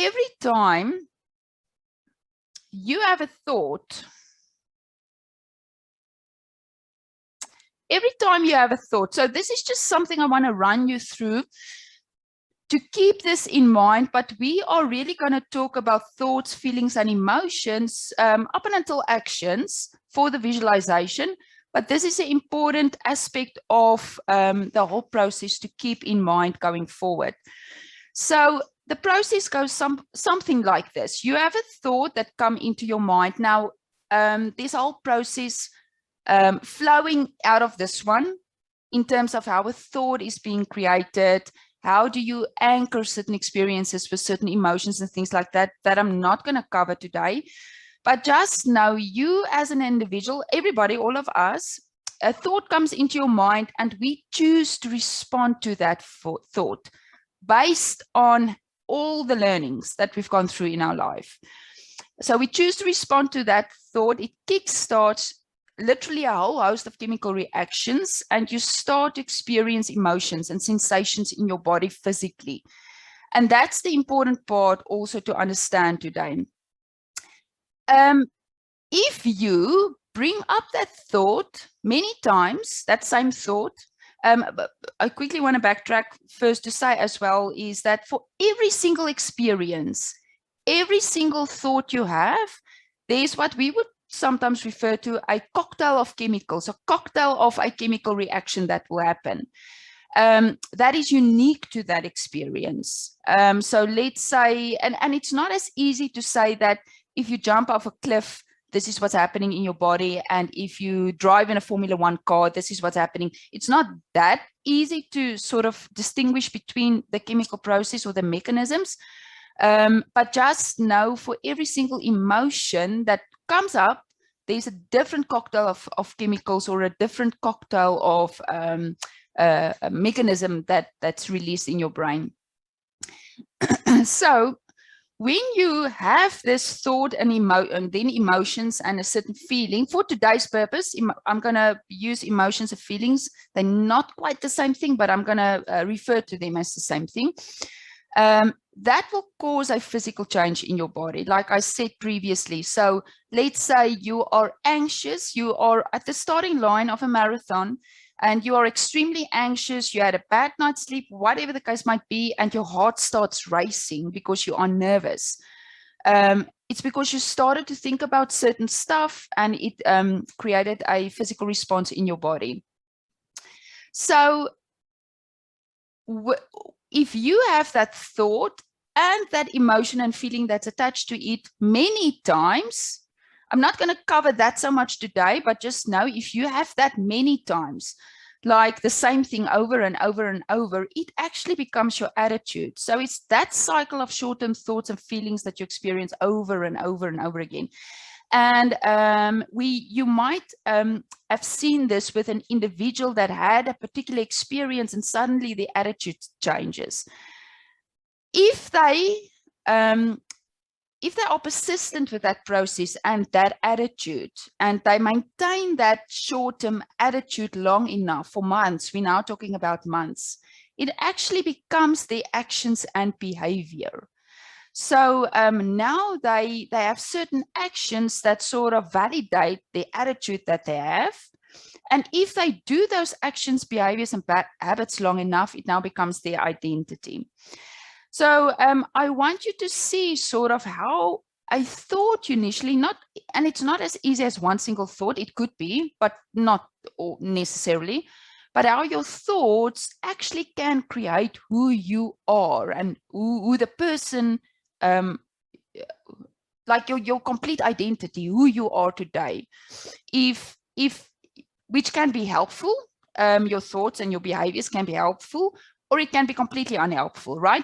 every time you have a thought, so this is just something I want to run you through to keep this in mind, but we are really going to talk about thoughts, feelings, and emotions up and until actions for the visualization. But this is an important aspect of the whole process to keep in mind going forward. So the process goes something like this. You have a thought that comes into your mind. Now, this whole process flowing out of this one in terms of how a thought is being created, how do you anchor certain experiences with certain emotions and things like that, that I'm not going to cover today. But just know you as an individual, everybody, all of us, a thought comes into your mind and we choose to respond to that thought based on all the learnings that we've gone through in our life. So we choose to respond to that thought. It kickstarts literally a whole host of chemical reactions, and you start to experience emotions and sensations in your body physically. And that's the important part also to understand today. If you bring up that thought many times, that same thought, but I quickly want to backtrack first to say as well is that for every single experience, every single thought you have, there's what we would sometimes refer to a cocktail of chemicals, a cocktail of a chemical reaction that will happen. That is unique to that experience. So let's say, and it's not as easy to say that if you jump off a cliff, this is what's happening in your body. And if you drive in a Formula 1 car, this is what's happening. It's not that easy to sort of distinguish between the chemical process or the mechanisms. But just know for every single emotion that comes up, there's a different cocktail of chemicals or a different cocktail of a mechanism that's released in your brain. So when you have this thought and then emotions and a certain feeling, for today's purpose, I'm going to use emotions and feelings. They're not quite the same thing, but I'm going to refer to them as the same thing. That will cause a physical change in your body, like I said previously. So let's say you are anxious, you are at the starting line of a marathon, and you are extremely anxious, you had a bad night's sleep, whatever the case might be, and your heart starts racing because you are nervous. It's because you started to think about certain stuff and it created a physical response in your body. So if you have that thought and that emotion and feeling that's attached to it many times, I'm not going to cover that so much today, but just know if you have that many times, like the same thing over and over and over, it actually becomes your attitude. So it's that cycle of short-term thoughts and feelings that you experience over and over and over again. And you might have seen this with an individual that had a particular experience and suddenly the attitude changes. If they are persistent with that process and that attitude, and they maintain that short-term attitude long enough, for months, we're now talking about months, it actually becomes their actions and behavior. So now they have certain actions that sort of validate the attitude that they have. And if they do those actions, behaviors, and bad habits long enough, it now becomes their identity. So I want you to see sort of how I thought initially, and it's not as easy as one single thought, it could be, but not necessarily, but how your thoughts actually can create who you are and who the person, like your complete identity, who you are today. Which can be helpful, your thoughts and your behaviors can be helpful, or it can be completely unhelpful, right?